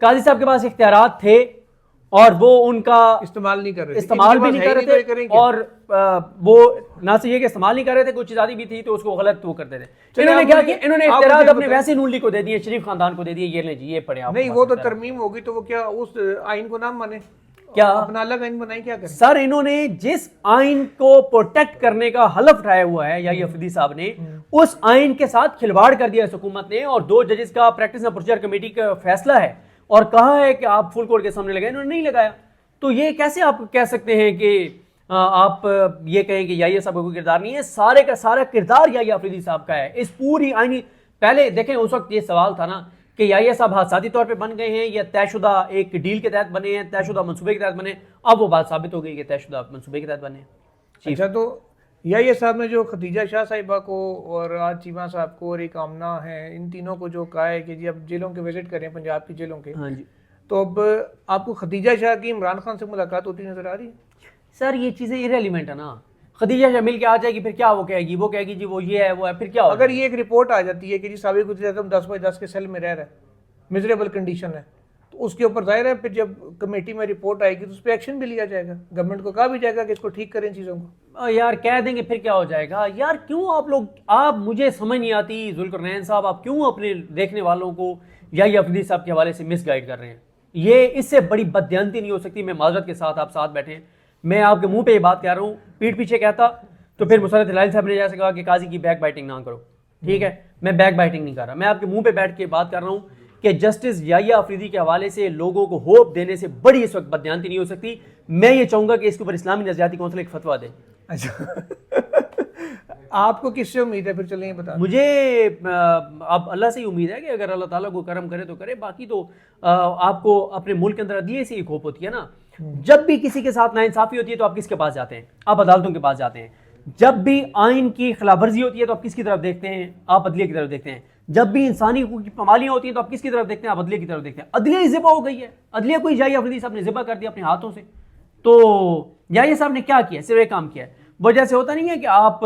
قاضی صاحب کے پاس اختیارات تھے اور وہ ان کا استعمال نہیں کر رہے استعمال بھی نہیں کر رہے تھے, اور وہ نہ سے یہ کہ استعمال نہیں کر رہے تھے, کچھ چیزیں بھی تھی تو اس کو غلط وہ کرتے تھے. انہوں نے کیا کہ انہوں نے اختیارات اپنے ویسے نون لیگ کو دے دیے, شریف خاندان کو دے دیے, یہ لیں جی یہ پڑھیں آپ. نہیں وہ تو ترمیم ہوگی تو وہ کیا اس آئین کو نہ مانے, کیا اپنا الگ آئین بنائیں, کیا کریں سر. انہوں نے جس آئین کو پروٹیکٹ کرنے کا حلف اٹھایا ہوا ہے یحییٰ افریدی صاحب نے, اس آئین کے ساتھ کھلواڑ کر دیا اس حکومت نے, اور 2 ججز کا پریکٹس اینڈ پروسیجر کمیٹی کا فیصلہ ہے اور کہا ہے کہ آپ فل کورٹ کے سامنے لگائیں, انہوں نے نہیں لگایا. تو یہ کیسے آپ کہہ سکتے ہیں کہ آپ یہ کہیں کہ یحییٰ صاحب کا کوئی کردار نہیں ہے؟ سارے کا سارا کردار یحییٰ افریدی صاحب کا ہے اس پوری آئینی. پہلے دیکھیں اس وقت یہ سوال تھا نا کہ یحییٰ صاحب حادثاتی طور پہ بن گئے ہیں یا طے شدہ ایک ڈیل کے تحت بنے ہیں, طے شدہ منصوبے کے تحت بنے. اب وہ بات ثابت ہو گئی کہ طے شدہ منصوبے کے تحت بنے ہیں. اچھا, تو یحییٰ صاحب نے جو خدیجہ شاہ صاحبہ کو اور آج چیمہ صاحب کو اور ایک آمنہ ہیں, ان تینوں کو جو کہا ہے کہ جی اب جیلوں کے وزٹ کریں, پنجاب کی جیلوں کے, ہاں جی, تو اب آپ کو خدیجہ شاہ کی عمران خان سے ملاقات ہوتی نظر آ رہی ہے؟ سر یہ چیزیں ایریلیونٹ ہے نا. خدیجہ شاہ مل کے آ جائے گی, پھر کیا وہ کہے گی, وہ کہے گی جی وہ یہ ہے وہ ہے, پھر کیا ہوگا؟ اگر یہ ایک رپورٹ آ جاتی ہے کہ جی سابق وزیر اعظم 10/10 کے سیل میں رہ رہا ہے, میزریبل کنڈیشن ہے, تو اس کے اوپر ظاہر ہے پھر جب کمیٹی میں رپورٹ آئے گی تو اس پہ ایکشن بھی لیا جائے گا, گورنمنٹ کو کہا بھی جائے گا کہ اس کو ٹھیک کریں چیزوں کو. یار کہہ دیں گے پھر کیا ہو جائے گا یار. کیوں آپ لوگ, آپ مجھے سمجھ نہیں آتی ذوالقرنین صاحب, آپ کیوں اپنے دیکھنے والوں کو یحییٰ افریدی صاحب کے حوالے سے مس گائیڈ کر رہے ہیں؟ یہ اس سے بڑی بددیانتی نہیں ہو سکتی. میں معذرت کے ساتھ آپ ساتھ بیٹھے ہیں, میں آپ کے منہ پہ یہ بات کہہ رہا ہوں, پیٹھ پیچھے کہتا تو پھر مسرت ہلالی صاحب نے جیسے کہا کہ قاضی کی بیک بائٹنگ نہ کرو. ٹھیک ہے, میں بیک بائٹنگ نہیں کر رہا, میں آپ کے منہ پہ بیٹھ کے بات کر رہا ہوں کہ جسٹس یحییٰ افریدی کے حوالے سے لوگوں کو ہوپ دینے سے بڑی اس وقت بددیانتی نہیں ہو سکتی. میں یہ چاہوں گا کہ اس کے اوپر اسلامی نظریاتی کونسل ایک فتویٰ دے. اچھا, آپ کو کس سے امید ہے پھر؟ چلیں یہ بتا. مجھے اب اللہ سے ہی امید ہے کہ اگر اللہ تعالیٰ کو کرم کرے تو کرے, باقی تو آپ کو اپنے ملک کے اندر عدلیہ سے ایک ہوپ ہوتی ہے نا. جب بھی کسی کے ساتھ ناانصافی ہوتی ہے تو آپ کس کے پاس جاتے ہیں؟ آپ عدالتوں کے پاس جاتے ہیں. جب بھی آئین کی خلاف ورزی ہوتی ہے تو آپ کس کی طرف دیکھتے ہیں؟ آپ عدلیہ کی طرف دیکھتے ہیں. جب بھی انسانی حقوق کی پامالیاں ہوتی ہیں تو آپ کس کی طرف دیکھتے ہیں؟ آپ عدلیہ کی طرف دیکھتے ہیں. عدلیہ ہی ذبح ہو گئی ہے, عدلیہ کو یحییٰ افریدی صاحب نے ذبح کر دیا اپنے ہاتھوں سے. تو یحییٰ صاحب نے کیا کیا؟ صرف ایک کام کیا ہے. وجہ سے ہوتا نہیں ہے کہ آپ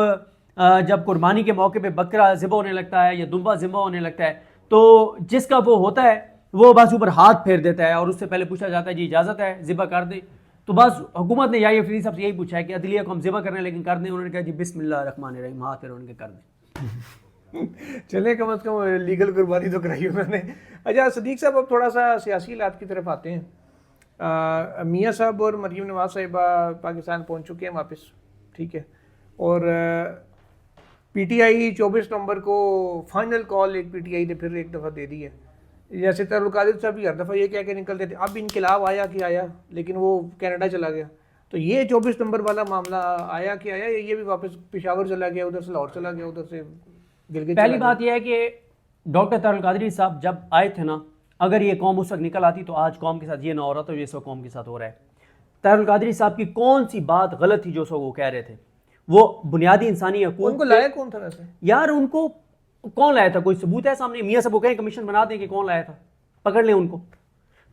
جب قربانی کے موقع پہ بکرا ذبح ہونے لگتا ہے یا دمبا ذبح ہونے لگتا ہے تو جس کا وہ ہوتا ہے وہ بس اوپر ہاتھ پھیر دیتا ہے اور اس سے پہلے پوچھا جاتا ہے جی اجازت ہے ذبح کر دیں. تو بس حکومت نے یحییٰ افریدی صاحب سے یہی پوچھا ہے کہ عدلیہ کو ہم ذبح کرنے لیکن کر دیں. انہوں نے کہا جی بسم اللہ الرحمن الرحیم, ہاتھ پھر ان کے کر دیں. چلیں کم از کم لیگل قربانی تو کرائی انہوں نے. اچھا صدیق صاحب, اب تھوڑا سا سیاسی حالات کی طرف آتے ہیں. میاں صاحب اور مریم نواز صاحبہ پاکستان پہنچ چکے ہیں واپس, ٹھیک ہے, اور پی ٹی آئی 24 نومبر کو فائنل کال ایک پی ٹی آئی نے پھر ایک دفعہ دے دی ہے. جیسے طاہر القادری صاحب بھی ہر دفعہ یہ کہہ کے نکلتے تھے اب انقلاب آیا کہ آیا, لیکن وہ کینیڈا چلا گیا. تو یہ 24 نومبر والا معاملہ آیا کہ آیا, یہ بھی واپس پشاور چلا گیا, ادھر سے لاہور چلا گیا, ادھر سے گلگت. پہلی بات یہ ہے کہ ڈاکٹر طاہر القادری صاحب جب آئے تھے نا, اگر یہ قوم اس وقت نکل آتی تو آج قوم کے ساتھ یہ نہ ہو رہا, تو یہ اس وقت قوم کے ساتھ ہو رہا ہے. طاہر القادری صاحب کی کون سی بات غلط تھی جو سو وہ کہہ رہے تھے؟ وہ بنیادی انسانی حقوق. ان کو لایا کون تھا ویسے یار؟ ان کو کون لایا تھا؟ کوئی ثبوت ہے سامنے؟ میاں صاحب کو کہیں کمیشن بنا دیں کہ کون لایا تھا, پکڑ لیں ان کو.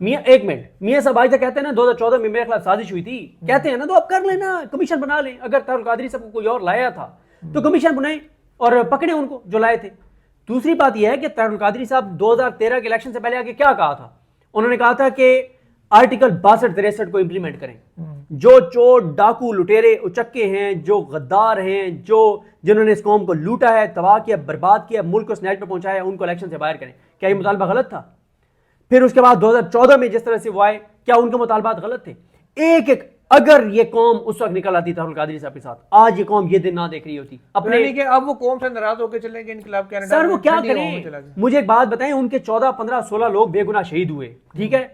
میاں ایک منٹ, میاں صاحب آج تک کہتے ہیں نا 2014 میں میرے خلاف سازش ہوئی تھی, کہتے ہیں نا, تو آپ کر لیں نا, کمیشن بنا لیں. اگر طاہر القادری صاحب کو کوئی اور لایا تھا تو کمیشن بنائیں اور پکڑیں ان کو جو لائے تھے. دوسری بات یہ ہے کہ طاہر القادری صاحب 2013 کے الیکشن سے پہلے آگے کیا کہا تھا؟ انہوں نے کہا تھا کہ آرٹیکل 62-63 کو امپلیمنٹ کریں. جو چور ڈاکو لٹیرے اچکے ہیں, جو غدار ہیں, جنہوں نے اس قوم کو لوٹا ہے, تباہ کیا, برباد کیا, ملک کو سنیچ پہ پہنچایا, ان کو الیکشن سے باہر کریں. کیا یہ مطالبہ غلط تھا؟ پھر اس کے بعد 2014 میں جس طرح سے وہ آئے, کیا ان کے مطالبات غلط تھے؟ ایک ایک اگر یہ قوم اس وقت نکل آتی طاہر القادری صاحب کے ساتھ, آج یہ قوم یہ دن نہ دیکھ رہی ہوتی اپنے. کہ اب وہ قوم سے ناراض ہو کے چلیں گے انقلاب کینیڈا. سر وہ کیا کریں؟ مجھے ایک بات بتائیں, ان کے 14, 15, 16 لوگ بے گناہ شہید ہوئے, ٹھیک ہے,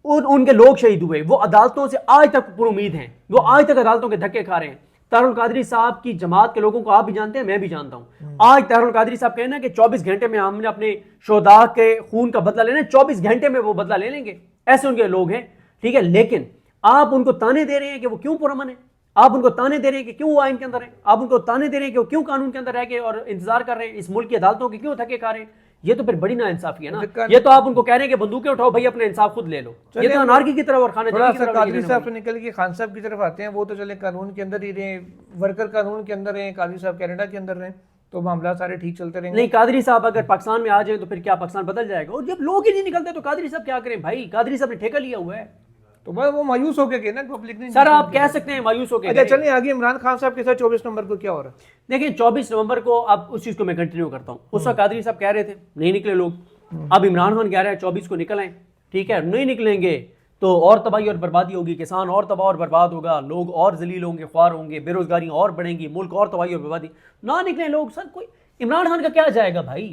ان کے لوگ شہید ہوئے, وہ عدالتوں سے آج تک پر امید ہیں, وہ آج تک عدالتوں کے دھکے کھا رہے ہیں. طاہر القادری صاحب کی جماعت کے لوگوں کو آپ بھی جانتے ہیں, میں بھی جانتا ہوں. آج طاہر القادری صاحب کہنا کہ 24 گھنٹے میں ہم نے اپنے شہداء کے خون کا بدلہ لینا ہے, 24 گھنٹے میں وہ بدلہ لے لیں گے, ایسے ان کے لوگ ہیں, ٹھیک ہے. لیکن آپ ان کو تانے دے رہے ہیں کہ وہ کیوں پرامن ہیں, آپ ان کو تانے دے رہے ہیں کہ کیوں وہ آئین کے اندر ہیں, آپ ان کو تانے دے رہے ہیں کہ وہ کیوں قانون کے اندر رہ کے اور انتظار کر رہے ہیں, اس ملک کی عدالتوں کے کیوں دھکے کھا رہے ہیں. یہ تو پھر بڑی نا انصافی ہے نا. یہ تو آپ ان کو کہہ رہے ہیں کہ بندوقیں اٹھاؤ بھائی, اپنے انصاف خود لے لو. یہ تو انارکی کی طرف اور خانہ جنگی کی طرف. قادری صاحب سے نکل کے خان صاحب کی طرف آتے ہیں. وہ تو چلے قانون کے اندر ہی رہے, ورکر قانون کے اندر رہے, قاضی صاحب کینیڈا کے اندر رہے, تو معاملات سارے ٹھیک چلتے رہیں گے. نہیں قادری صاحب اگر پاکستان میں آ جائیں تو پھر کیا پاکستان بدل جائے گا؟ اور جب لوگ ہی نہیں نکلتے تو قادری صاحب کیا کریں بھائی؟ قادری صاحب نے ٹھیکہ لیا ہوا ہے. تو بس وہ مایوس ہو کے گئے نا پبلک نے. سر آپ کہہ سکتے ہیں مایوس ہو کے. اچھا چلیں آگے عمران خان صاحب کے ساتھ 24 نومبر کو کیا ہو رہا ہے؟ دیکھیں 24 نومبر کو اب اس چیز کو میں کنٹینیو کرتا ہوں. اس وقت قادری صاحب کہہ رہے تھے نہیں نکلے لوگ. اب عمران خان کہہ رہا ہے 24 کو نکل آئیں. ٹھیک ہے نہیں نکلیں گے تو اور تباہی اور بربادی ہوگی, کسان اور تباہ اور برباد ہوگا, لوگ اور ذلیل ہوں گے, خوار ہوں گے, بے روزگاری اور بڑھیں گی, ملک اور تباہی اور بربادی. نہ نکلیں لوگ. سر کوئی عمران خان کا کیا جائے گا بھائی؟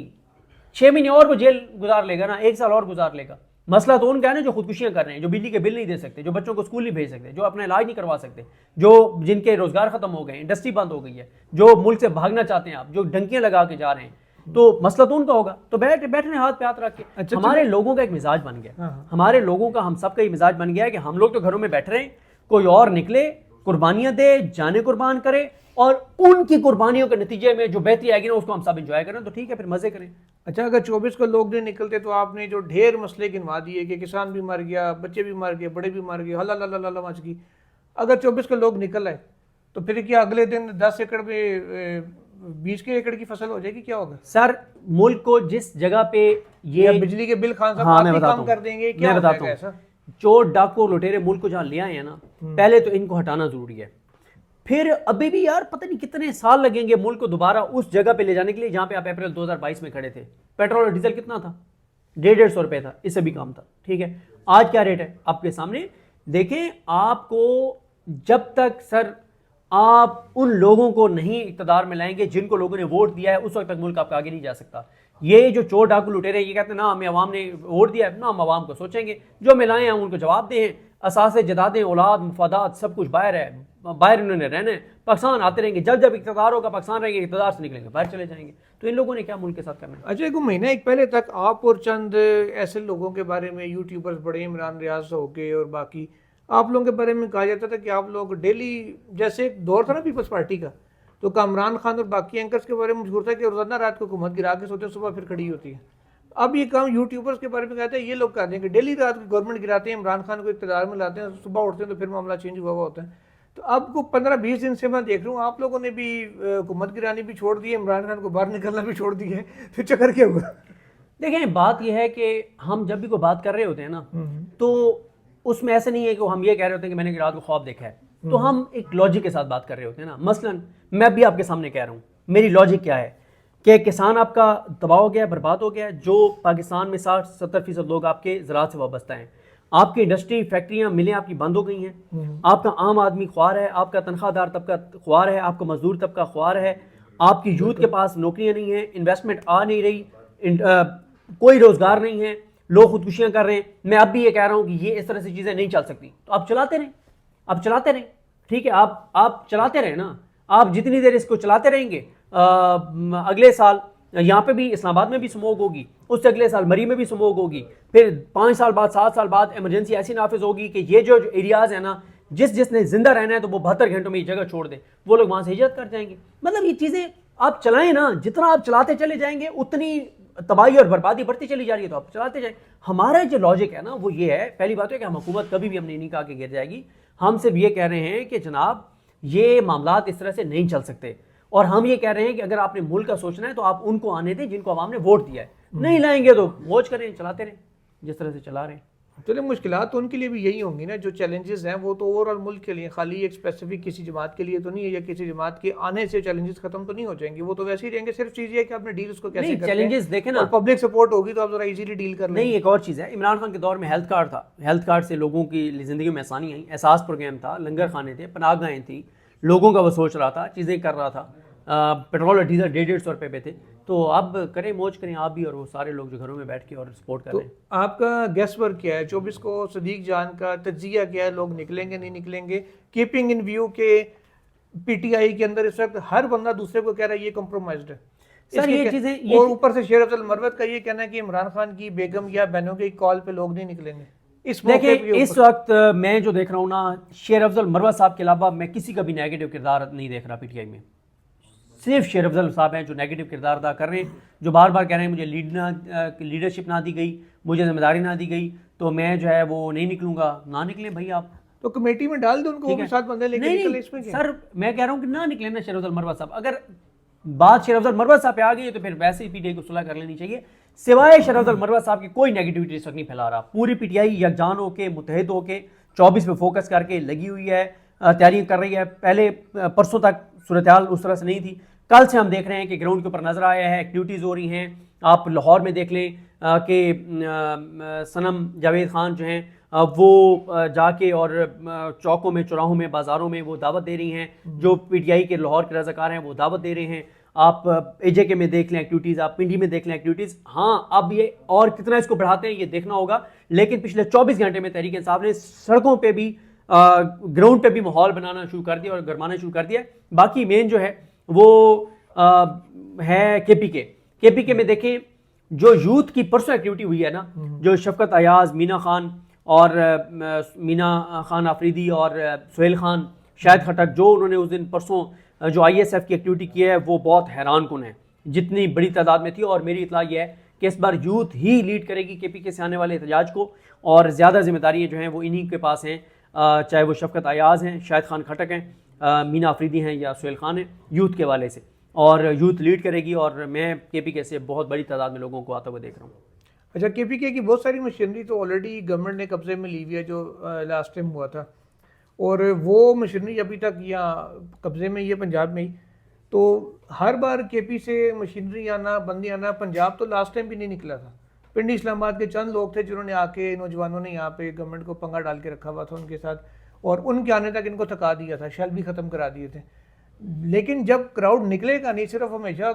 6 مہینے اور وہ جیل گزار لے گا نا, 1 سال اور گزار لے گا. مسئلہ تو ان کا ہے نا جو خودکشیاں کر رہے ہیں, جو بجلی کے بل نہیں دے سکتے, جو بچوں کو اسکول نہیں بھیج سکتے, جو اپنا علاج نہیں کروا سکتے, جو جن کے روزگار ختم ہو گئے, انڈسٹری بند ہو گئی ہے, جو ملک سے بھاگنا چاہتے ہیں آپ, جو ڈنکیاں لگا کے جا رہے ہیں. تو مسئلہ تو ان کا ہوگا. تو بیٹھنے ہاتھ پہ ہاتھ رکھ کے. ہمارے لوگوں کا ایک مزاج بن گیا, ہمارے لوگوں کا, ہم سب کا یہ مزاج بن گیا ہے کہ ہم لوگ تو گھروں میں بیٹھ رہے ہیں, کوئی اور نکلے, قربانیاں دے, جانیں قربان کرے, اور ان کی قربانیوں کے نتیجے میں جو بہتری آئے گی نا اس کو ہم سب انجوائے کریں. تو ٹھیک ہے پھر مزے کریں. اچھا اگر 24 کو لوگ نہیں نکلتے تو آپ نے جو ڈھیر مسئلے گنوا دیے کہ کسان بھی مر گیا, بچے بھی مر گئے, بڑے بھی مر گئے, ہلا لا لا مچ گئی, اگر 24 کو لوگ نکل آئے تو پھر کیا اگلے دن 10 ایکڑ میں 20 کے ایکڑ کی فصل ہو جائے گی؟ کیا ہوگا سر؟ ملک کو جس جگہ پہ یہ بجلی کے بل خان صاحب آپ ہی کام کر دیں گے, کیا ہوگا ایسا؟ چور ڈاکو لٹیرے ملک کو جہاں لے آئے ہیں نا, پہلے تو ان کو ہٹانا ضروری ہے. پھر ابھی بھی یار پتہ نہیں کتنے سال لگیں گے ملک کو دوبارہ اس جگہ پہ لے جانے کے لیے جہاں پہ آپ اپریل 2022 میں کھڑے تھے. پیٹرول اور ڈیزل کتنا تھا؟ 150 روپے تھا, اس سے بھی کم تھا. ٹھیک ہے آج کیا ریٹ ہے آپ کے سامنے دیکھیں. آپ کو جب تک سر آپ ان لوگوں کو نہیں اقتدار میں لائیں گے جن کو لوگوں نے ووٹ دیا ہے, اس وقت تک ملک آپ کا آگے نہیں جا سکتا. یہ جو چور ڈاکو لٹیرے ہیں یہ کہتے ہیں نا ہمیں عوام نے ووٹ دیا ہے, نہ ہم عوام کو سوچیں گے, جو ملائیں ہیں ان کو جواب دیں. اساسے جدادیں اولاد مفادات سب کچھ باہر ہے, باہر انہوں نے رہنا ہے. پاکستان آتے رہیں گے, جب جب اقتدار ہوگا پاکستان رہیں گے, اقتدار سے نکلیں گے باہر چلے جائیں گے. تو ان لوگوں نے کیا ملک کے ساتھ کرنا ہے؟ اچھا ایک مہینہ ایک پہلے تک آپ اور چند ایسے لوگوں کے بارے میں یوٹیوبرز بڑے, عمران ریاض ہو کے اور باقی, آپ لوگوں کے بارے میں کہا جاتا تھا کہ آپ لوگ ڈیلی, جیسے ایک دور تھا نا پیپلز پارٹی کا, تو کامران خان اور باقی اینکرز کے بارے میں مشہور تھا کہ روزانہ رات کو حکومت گرا کے سوتے ہیں, صبح پھر کھڑی ہوتی ہے. اب یہ کام یوٹیوبرز کے بارے میں کہتے ہیں, یہ لوگ کہتے ہیں کہ ڈیلی رات کو گورنمنٹ گراتے ہیں, عمران خان کو اقتدار میں لاتے ہیں, صبح اٹھتے ہیں تو پھر معاملہ چینج ہوا ہوتا ہے. تو اب کو 15-20 دن سے میں دیکھ رہا ہوں آپ لوگوں نے بھی حکومت گرانی بھی چھوڑ دی ہے, عمران خان کو باہر نکلنا بھی چھوڑ دیا ہے, پھر چکر کیا ہوا؟ دیکھیں بات یہ ہے کہ ہم جب بھی کوئی بات کر رہے ہوتے ہیں نا تو اس میں ایسے نہیں ہے کہ ہم یہ کہہ رہے ہوتے ہیں کہ میں نے رات کو خواب دیکھا ہے, تو ہم ایک لاجک کے ساتھ بات کر رہے ہوتے ہیں نا. مثلا میں بھی آپ کے سامنے کہہ رہا ہوں میری لاجک کیا ہے کہ کسان آپ کا تباہ ہو گیا, برباد ہو گیا. جو پاکستان میں 60-70% لوگ آپ کے زراعت سے وابستہ ہیں, آپ کی انڈسٹری فیکٹریاں ملیں آپ کی بند ہو گئی ہیں, آپ کا عام آدمی خوار ہے, آپ کا تنخواہ دار طبقہ خوار ہے, آپ کا مزدور طبقہ خوار ہے, آپ کی یوتھ کے پاس نوکریاں نہیں ہیں, انویسٹمنٹ آ نہیں رہی, کوئی روزگار نہیں ہے, لوگ خودکشیاں کر رہے ہیں. میں اب بھی یہ کہہ رہا ہوں کہ یہ اس طرح سے چیزیں نہیں چل سکتی. تو آپ چلاتے رہیں, آپ چلاتے رہیں. ٹھیک ہے آپ چلاتے رہیں نا. آپ جتنی دیر اس کو چلاتے رہیں گے, اگلے سال یہاں پہ بھی اسلام آباد میں بھی سموگ ہوگی, اس سے اگلے سال مری میں بھی سموگ ہوگی, پھر 5 سال بعد 7 سال بعد ایمرجنسی ایسی نافذ ہوگی کہ یہ جو ایریاز ہیں نا, جس نے زندہ رہنا ہے تو وہ 72 گھنٹوں میں یہ جگہ چھوڑ دے, وہ لوگ وہاں سے ہجرت کر جائیں گے. مطلب یہ چیزیں آپ چلائیں نا, جتنا آپ چلاتے چلے جائیں گے اتنی تباہی اور بربادی بڑھتی چلی جا رہی ہے, تو آپ چلاتے جائیں. ہمارا جو لاجک ہے نا وہ یہ ہے, پہلی بات ہے کہ ہم حکومت کبھی بھی ہم نے نہیں کہا کہ گر جائے گی. ہم صرف یہ کہہ رہے ہیں کہ جناب یہ معاملات اس طرح سے نہیں چل سکتے, اور ہم یہ کہہ رہے ہیں کہ اگر آپ نے ملک کا سوچنا ہے تو آپ ان کو آنے دیں جن کو عوام نے ووٹ دیا ہے. نہیں لائیں گے تو موج کریں, چلاتے رہیں جس طرح سے چلا رہے ہیں. چلے مشکلات تو ان کے لیے بھی یہی ہوں گی نا, جو چیلنجز ہیں وہ تو اوور آل ملک کے لیے, خالی ایک اسپیسیفک کسی جماعت کے لیے تو نہیں ہے, یا کسی جماعت کے آنے سے چیلنجز ختم تو نہیں ہو جائیں گے, وہ تو ویسے ہی رہیں گے. صرف چیز یہ ہے کہ آپ نے ڈیل اس کو کیسے کرتے ہیں. چیلنجز دیکھیں نا, اور پبلک سپورٹ ہوگی تو آپ ذرا ایزیلی ڈیل کر لیں. نہیں ایک اور چیز ہے, عمران خان کے دور میں ہیلتھ کارڈ تھا, ہیلتھ کارڈ سے لوگوں کی زندگی میں آسانی آئی, احساس پروگرام تھا, لنگر خانے تھے, پناہ گاہیں تھیں, لوگوں کا وہ سوچ رہا تھا, چیزیں کر رہا تھا. پیٹرول اور ڈیزل 150 روپے پہ تھے. تو اب کریں موج کریں آپ بھی اور وہ سارے لوگ جو گھروں میں بیٹھ کے اور سپورٹ کر رہے ہیں. آپ کا گیس ورک کیا ہے 24 کو؟ صدیق جان کا تجزیہ کیا ہے, لوگ نکلیں گے نہیں نکلیں گے؟ کیپنگ ان ویو کے پی ٹی آئی کے اندر اس وقت ہر بندہ دوسرے کو کہہ رہا ہے یہ کمپرومائزڈ ہے سر یہ چیزیں, اور اوپر سے شیر افضل مروت کا یہ کہنا ہے کہ عمران خان کی بیگم یا بہنوں کے کال پہ لوگ نہیں نکلیں گے. دیکھیں اس وقت میں جو دیکھ رہا ہوں نا, شیر افضل مروت صاحب کے علاوہ میں کسی کا بھی نیگیٹو کردار نہیں دیکھ رہا پی ٹی آئی میں. صرف شیر افضل صاحب ہیں جو نیگیٹو کردار ادا کر رہے ہیں, جو بار بار کہہ رہے ہیں مجھے لیڈرشپ نہ دی گئی, مجھے ذمہ داری نہ دی گئی, تو میں جو ہے وہ نہیں نکلوں گا. نہ نکلیں بھائی, آپ تو کمیٹی میں ڈال دیں ان کو, وہ بھی ساتھ بندے لے کے نکلیں. اس میں سر میں کہہ رہا ہوں کہ نہ نکلیں نا شیر افضل مروت صاحب. اگر بات شیخ افضل مروت صاحب پہ آ گئی ہے تو پھر ویسے ہی پی ٹی آئی کو صلح کر لینی چاہیے. سوائے شیخ افضل مروت صاحب کی کوئی نیگیٹیوٹی اس وقت نہیں پھیلا رہا. پوری پی ٹی آئی یکجان ہو کے متحد ہو کے 24 پہ فوکس کر کے لگی ہوئی ہے, تیاری کر رہی ہے. پہلے پرسوں تک صورتحال اس طرح سے نہیں تھی, کل سے ہم دیکھ رہے ہیں کہ گراؤنڈ کے اوپر نظر آیا ہے, ایکٹیویٹیز ہو رہی ہیں. آپ لاہور میں دیکھ لیں کہ صنم جاوید خان جو ہیں وہ جا کے اور چوکوں میں, چوراہوں میں, بازاروں میں وہ دعوت دے رہی ہیں. جو پی ٹی آئی کے لاہور کے رضاکار ہیں وہ دعوت دے رہے ہیں. آپ اے جے کے میں دیکھ لیں ایکٹیویٹیز, آپ پنڈی میں دیکھ لیں ایکٹیویٹیز. ہاں اب یہ اور کتنا اس کو بڑھاتے ہیں یہ دیکھنا ہوگا, لیکن پچھلے 24 گھنٹے میں تحریک انصاف نے سڑکوں پہ بھی گراؤنڈ پہ بھی ماحول بنانا شروع کر دیا اور گرمانا شروع کر دیا. باقی مین جو ہے وہ ہے کے پی کے میں دیکھیں جو یوتھ کی پرسوں ایکٹیویٹی ہوئی ہے نا, جو شفقت ایاز, مینا خان اور مینا خان آفریدی اور سہیل خان شاہد خٹک, جو انہوں نے اس دن پرسوں جو آئی ایس ایف کی ایکٹیویٹی کی ہے وہ بہت حیران کن ہے جتنی بڑی تعداد میں تھی. اور میری اطلاع یہ ہے کہ اس بار یوتھ ہی لیڈ کرے گی کے پی کے سے آنے والے احتجاج کو, اور زیادہ ذمہ داریاں جو ہیں وہ انہی کے پاس ہیں, چاہے وہ شفقت ایاز ہیں, شاہد خان کھٹک ہیں, مینا آفریدی ہیں یا سہیل خان ہیں, یوتھ کے والے سے. اور یوتھ لیڈ کرے گی, اور میں کے پی کے سے بہت بڑی تعداد میں لوگوں کو آتا ہوا دیکھ رہا ہوں. اچھا, کے پی کے کی بہت ساری مشینری تو آلریڈی گورنمنٹ نے قبضے میں لی ہوئی ہے جو لاسٹ ٹائم ہوا تھا, اور وہ مشینری ابھی تک یا قبضے میں ہی ہے پنجاب میں ہی. تو ہر بار کے پی سے مشینری آنا, بندی آنا, پنجاب تو لاسٹ ٹائم بھی نہیں نکلا تھا. پنڈی اسلام آباد کے چند لوگ تھے جنہوں نے آ کے, نوجوانوں نے یہاں پہ گورنمنٹ کو پنگا ڈال کے رکھا ہوا تھا ان کے ساتھ, اور ان کے آنے تک ان کو تھکا دیا تھا, شیل بھی ختم کرا دیے تھے. لیکن جب کراؤڈ نکلے گا نہیں, صرف ہمیشہ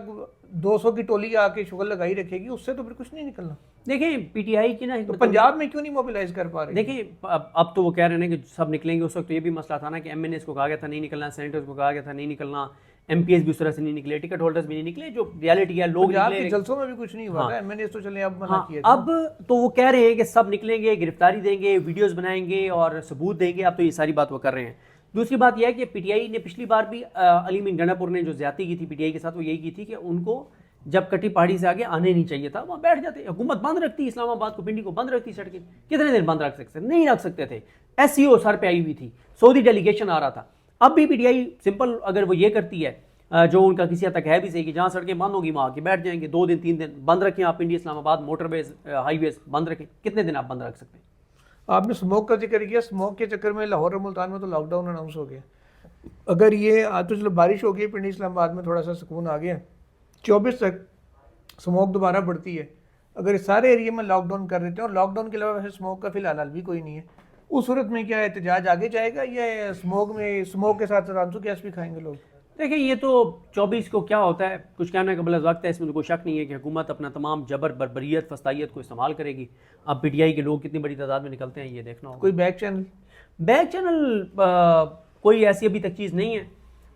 200 کی ٹولی آ کے شغل لگائی رکھے گی, اس سے تو پھر کچھ نہیں نکلنا. دیکھیں پی ٹی آئی کی نا, تو پنجاب میں کیوں نہیں موبلائز کر پا رہے؟ دیکھیں اب تو وہ کہہ رہے ہیں کہ سب نکلیں گے. اس وقت تو یہ بھی مسئلہ تھا نا کہ ایم این ایس کو کہا گیا تھا نہیں نکلنا, سینیٹرز کو کہا گیا تھا نہیں نکلنا, ایم پی ایس بھی اس طرح سے نہیں نکلے, ٹکٹ ہولڈرز بھی نہیں نکلے. جو ریالٹی ہے لوگ پنجاب کے جلسوں میں بھی کچھ نہیں ہوا تھا, ایم این ایس تو چلیں اب منع کیا. اب تو وہ کہہ رہے ہیں کہ سب نکلیں گے, گرفتاری دیں گے, ویڈیوز بنائیں گے اور ثبوت دیں گے. اب تو یہ ساری بات وہ کر رہے ہیں. دوسری بات یہ ہے کہ پی ٹی آئی نے پچھلی بار بھی علی مین گنڈا پور نے جو زیادتی کی تھی پی ٹی آئی کے ساتھ, وہ یہی کی تھی کہ ان کو جب کٹی پہاڑی سے آگے آنے نہیں چاہیے تھا, وہاں بیٹھ جاتے. حکومت بند رکھتی, اسلام آباد کو, پنڈی کو بند رکھتی, سڑکیں کتنے دن بند رکھ سکتے, نہیں رکھ سکتے تھے. ایس سی او سر پہ آئی ہوئی تھی, سعودی ڈیلیگیشن آ رہا تھا. اب بھی پی ٹی آئی سمپل اگر وہ یہ کرتی ہے جو ان کا کسی حد تک ہے بھی صحیح کہ جہاں سڑکیں بند ہوگی وہاں کے بیٹھ جائیں گے, 2 دن 3 دن بند رکھیں آپ. پنڈی اسلام آباد موٹر ویز, ہائی ویز بند رکھیں, کتنے دن آپ بند رکھ سکتے ہیں؟ آپ نے اسموک کا ذکر کیا, اسموک کے چکر میں لاہور اور ملتان میں تو لاک ڈاؤن اناؤنس ہو گیا. اگر یہ آج تو چلو بارش ہو گئی, پنڈی اسلام آباد میں تھوڑا سا سکون آ گیا, 24 تک اسموک دوبارہ بڑھتی ہے. اگر سارے ایریے میں لاک ڈاؤن کر دیتے ہیں, اور لاک ڈاؤن کے علاوہ ویسے اسموک کا فی الحال حل بھی کوئی نہیں ہے, اس صورت میں کیا احتجاج آگے جائے گا یا اسموک کے ساتھ رانسو گیس بھی کھائیں گے لوگ؟ دیکھیں یہ تو 24 کو کیا ہوتا ہے, کچھ کہنے قبل از وقت ہے, اس میں تو کوئی شک نہیں ہے کہ حکومت اپنا تمام جبر, بربریت, فسطائیت کو استعمال کرے گی. اب پی ٹی آئی کے لوگ کتنی بڑی تعداد میں نکلتے ہیں یہ دیکھنا ہوگا. کوئی بیک چینل کوئی ایسی ابھی تک چیز نہیں ہے,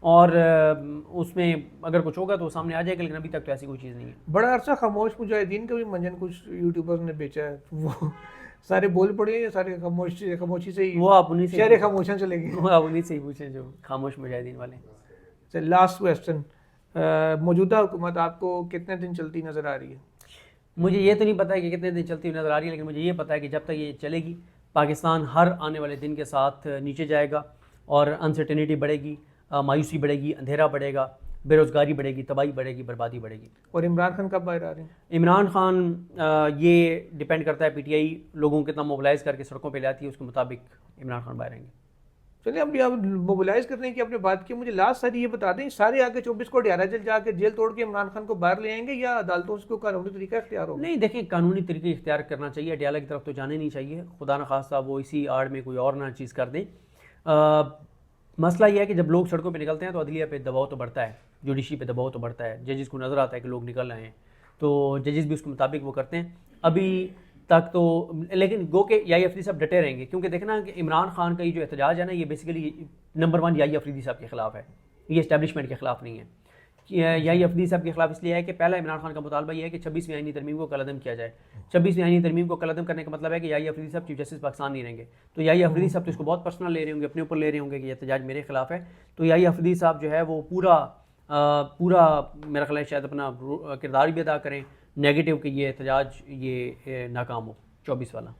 اور اس میں اگر کچھ ہوگا تو سامنے آ جائے گا, لیکن ابھی تک تو ایسی کوئی چیز نہیں ہے. بڑا عرصہ خاموش مجاہدین کا بھی منجن کچھ یوٹیوبرز نے بیچا ہے, وہ سارے بول پڑے ہیں, سارے خاموشی سے ہی, وہ آپ انہیں سے شہر خاموشیاں چلے گی, وہ آپ انہیں سے ہی پوچھیں جو خاموش مجاہدین والے. لاسٹ کویسچن, موجودہ حکومت آپ کو کتنے دن چلتی نظر آ رہی ہے؟ مجھے یہ تو نہیں پتہ ہے کہ کتنے دن چلتی ہوئی نظر آ رہی ہے, لیکن مجھے یہ پتہ ہے کہ جب تک یہ چلے گی پاکستان ہر آنے والے دن کے ساتھ نیچے جائے گا, اور انسرٹینٹی بڑھے گی, مایوسی بڑھے گی, اندھیرا بڑھے گا, بے روزگاری بڑھے گی, تباہی بڑھے گی, بربادی بڑھے گی. اور عمران خان کب باہر آ رہے ہیں؟ عمران خان یہ ڈیپینڈ کرتا ہے پی ٹی آئی لوگوں کو کتنا موبلائز کر کے سڑکوں پہ لاتی ہے, اس کے مطابق عمران خان باہر آئیں گے. چلیے اب آپ موبلائز کرنے کی آپ نے بات کی, مجھے لاسٹ ساری یہ بتا دیں, سارے آگے 24 کو ڈیارہ جل جا کے جیل توڑ کے عمران خان کو باہر لے آئیں گے یا عدالتوں سے کوئی قانونی طریقہ اختیار ہوگا؟ نہیں دیکھیں, قانونی طریقے اختیار کرنا چاہیے, اڈیالہ کی طرف تو جانے نہیں چاہیے, خدا نخواستہ وہ اسی آڑ میں کوئی اور نہ چیز کر دیں. مسئلہ یہ ہے کہ جب لوگ سڑکوں پہ نکلتے ہیں تو عدلیہ پہ دباؤ تو بڑھتا ہے, جوڈیشری پہ دباؤ تو بڑھتا ہے, ججز کو نظر آتا ہے کہ لوگ نکل رہے ہیں تو ججز بھی اس کے مطابق وہ کرتے ہیں. ابھی تک تو لیکن گو کہ یاہی افریدی صاحب ڈٹے رہیں گے, کیونکہ دیکھنا کہ عمران خان کا یہ جو احتجاج ہے نا, یہ بیسیکلی نمبر 1 یاہی افریدی صاحب کے خلاف ہے, یہ اسٹیبلشمنٹ کے خلاف نہیں ہے. یاہی افریدی صاحب کے خلاف اس لیے ہے کہ پہلا عمران خان کا مطالبہ یہ ہے کہ 26ویں آئینی ترمیم کو کالعدم کیا جائے. 26ویں آئینی ترمیم کو کالعدم کرنے کا مطلب ہے کہ یاہی افریدی صاحب چیف جسٹس پاکستان نہیں رہیں گے. تو یاہی افریدی صاحب تو اس کو بہت پرسنل لے رہے ہوں گے, اپنے اوپر لے رہے ہوں گے کہ یہ احتجاج میرے خلاف ہے. تو یاہی افریدی صاحب جو ہے وہ پورا میرا خیال ہے شاید اپنا کردار بھی ادا کریں نیگیٹو کہ یہ احتجاج یہ ناکام ہو 24 والا.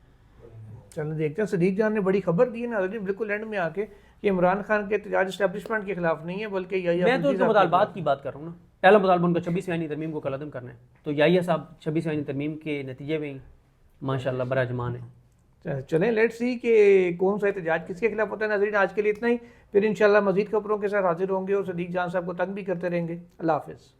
چلیں دیکھتے ہیں. صدیق جان نے بڑی خبر دی ہے ناظرین بالکل اینڈ میں آ کے کہ عمران خان کے احتجاج اسٹیبلشمنٹ کے خلاف نہیں ہے بلکہ یحییٰ میں تو مطالبات کی بات کر رہا ہوں نا. پہلا مطالبہ ان کا 26ویں آئینی ترمیم کو کالعدم کرنا ہے, تو یحییٰ صاحب 26ویں آئینی ترمیم کے نتیجے میں ماشاءاللہ براجمان ہے. چلیں لیٹس سی کہ کون سا احتجاج کس کے خلاف ہوتا ہے. ناظرین آج کے لیے اتنا ہی, پھر انشاءاللہ مزید خبروں کے ساتھ حاضر ہوں گے اور صدیق جان صاحب کو تنگ بھی کرتے رہیں گے. اللہ حافظ.